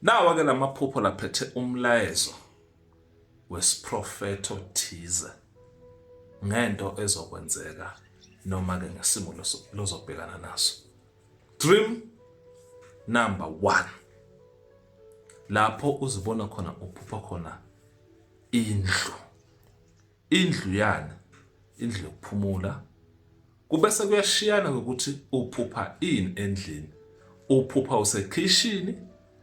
Nawa ke lamaphupho laphethe umlayezo wesiprofeto thize ngento ezokwenzeka noma ke ngesimo lozobhekana naso. Dream number 1. Lapho uzibona khona uphupha khona indlu. Indlu yani? Indlu yokuphumula. Kubese kuyashiyana ngokuthi uphupha ini endlini. Uphupha usekitchen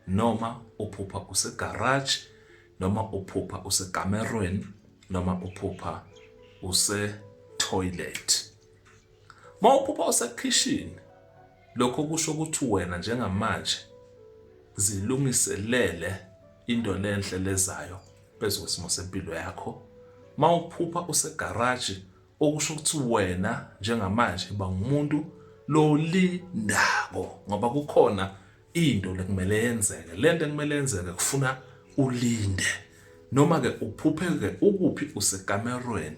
noma uphupha usegarage noma uphupha usekamerweni noma uphupha use-toilet. Mawuphupha usekitchen, lokho kusho ukuthi wena njengamanje zilungiselele into lenhle lezayo phezu kwesimo sempilo yakho. Mawuphupha usegarage, okusho ukuthi wena njengamanje bangumuntu lolindako ngoba kukhona into lekumele yenzeke. Lento ekumele yenzeke kufuna ulinde. Noma ke uphuphe ke ukuphi usekamerweni.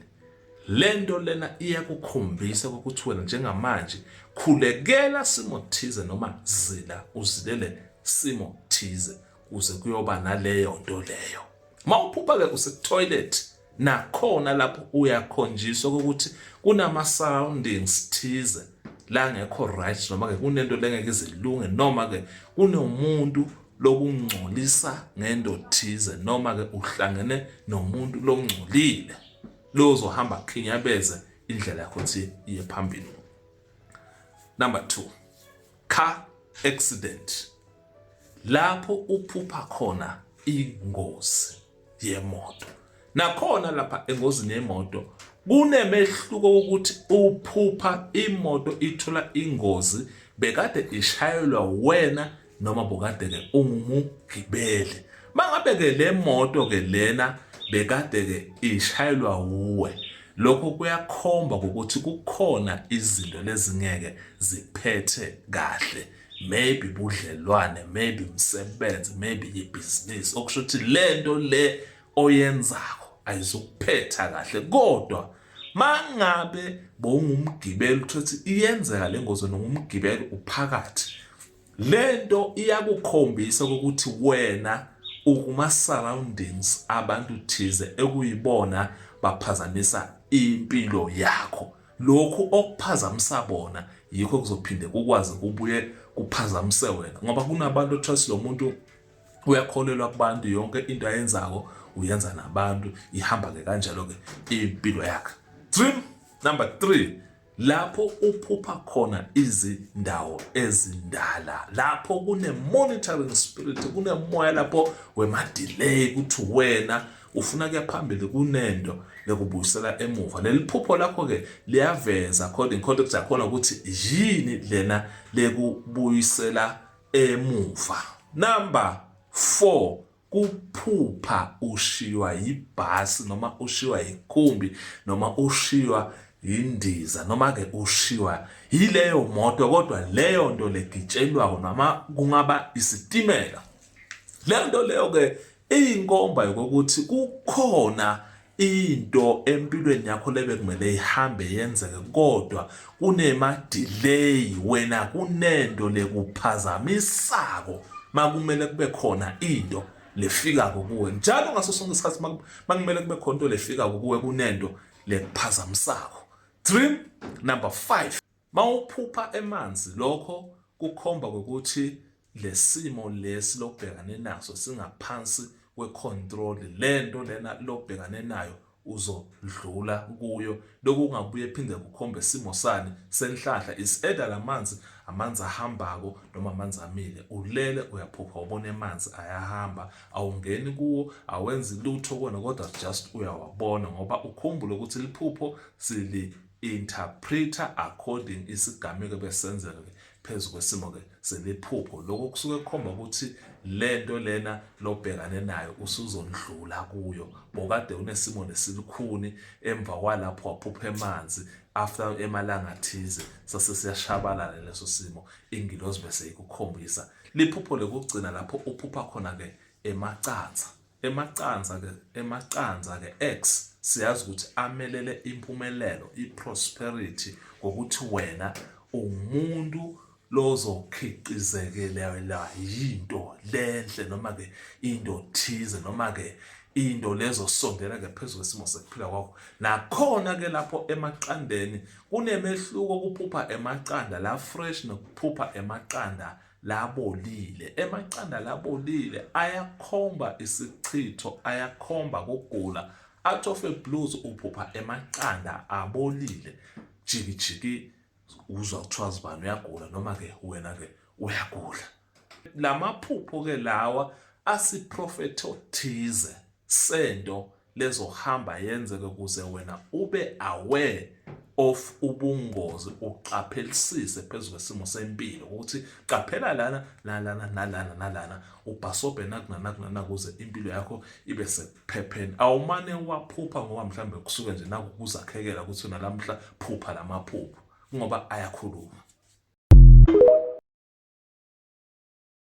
Lento lena iyakukhombisa ukuthi wena njengamanje khulekela simo thize noma uzilele simo thize kuze kuyoba naleyo nto leyo. Mawuphupha ke usetoilet, nakhona lapho uyakhonjiswa ukuthi kunama surroundings thize la ngekho right noma ke kunento lengeke izilunge noma ke kunomuntu lokungcolisa ngento thize noma ke uhlangene nomuntu longcolile lozohamba khinyabeze indlela yakho ukuthi iye phambili. Number 2, car accident. Lapho uphupha khona ingozi yemoto. Nakhona lapha engozini yemoto kunemehluko ukuthi uphupha imoto ithola ingozi bekade ishayelwa wena noma bokade ke ungumgibeli. Mangabe ke le moto ke lena bekade ke ishayelwa uwe, lokho kuyakhomba ukuthi kukhona izinto lezingeke ziphethe kahle. Maybe budlelwane, maybe umsebenzi, maybe ibhizinisi. Okusho ukuthi lento le oyenzako ayizukuphetha kahle. Kodwa mangabe bowungumgibeli uthi iyenzeka le ngozi nongumgibeli uphakathi, lento iyakukhombisa ukuthi wena ukuma surroundings abantu thize ekuyibona baphazamisa impilo yakho. Lokhu okuphazamisa bona yikho kuzophinde kukwazi kubuye kuphazamise wena, ngoba kunabantu trust lo muntu uyakholelwa kubantu, yonke into ayenzako uyenza nabantu, ihamba ke kanjalo ke impilo yakhe. Dream number 3, lapho uphupha khona izindawo ezindala, lapho kune monitoring spirit, kune moya lapho wema-delay kuthi wena ufuna kuya phambili kunento lekubuyisela emuva. Leli phupho lakho ke liyaveza according context yakhona ukuthi yini lena lekubuyisela emuva. Number 4, kuphupha ushiywa yibhasi noma ushiywa yikhumbi noma ushiywa indiza noma ke ushiywa yileyo moto, kodwa leyo nto legitshelwako noma kungaba isitimela. Leyo nto leyo ke iyinkomba yokuthi kukhona into empilweni yakho lebe kumele ihambe yenzeke, kodwa kunema-delay, wena kunento lekuphazamisako makumele kube khona into lefika kuwe. Njalo ngaso sonke isikhathi makumele kube khona into lefika kuwe kunento lekuphazamisako. Dream number 5, mawuphupha emanzi, lokho kukhomba ukuthi lesimo lesi lobhekane naso singaphansi kwecontrol. Lento lena lobhekane nayo uzodlula kuyo. Lokhu kungabuye phinde kukhombe isimo sani senhlahla, is either amanzi ahambako noma amanzi amile. Ulele uyaphupha ubona amanzi ayahamba, awungeni kuwo, awenzi lutho kona, kodwa just uyawabona ngoba ukhumbule ukuthi liphupho sili interpreter according isigameko besenzeka phezu kwesimo ke seliphupho. Lokho kusuke kukhomba ukuthi lento lena lobhekane nayo usuzondlula kuyo. Bokade unesimo lesilikhuni, emva kwalapho waphupha emanzi, after emalanga thize sase siyashabalala leso simo, ingilosi bese ikukhombisa. Liphupho lokugcina lapho uphupha khona ke emacanza ke X siyazi ukuthi amelele impumelelo, iprosperity, ngokuthi wena umuntu lozokhiqizekelela yinto lenhle noma ke into thize noma ke into lezosondela ke phezulu kwesimo sekuphila kwakho. Nakhona ke lapho emaqandeni kunemehluko kuphupha emaqanda la fresh nokuphupha emaqanda labolile. Emaqanda labolile ayakhomba isichitho, ayakhomba ukugula. Out of a blues uphupha emaqanda abolile. Jiki uzwa kuthiwa zibani uyagula noma ke wena ke uyagula. Lamaphupho ke lawa asiprofetho thize sento lezohamba yenzeke ukuze wena ube aware of ubungozi, uqaphelisise phezulu kwesimo sempilo ukuthi qaphela lana nalana ubhasobhe nakunana ukuze impilo yakho ibe sephepheni. Awumane waphupha ngoba mhlambe kusuke nje nakuzakhekela ukuthi nalamhla phupha lamaphupho ngoba ayakhuluma.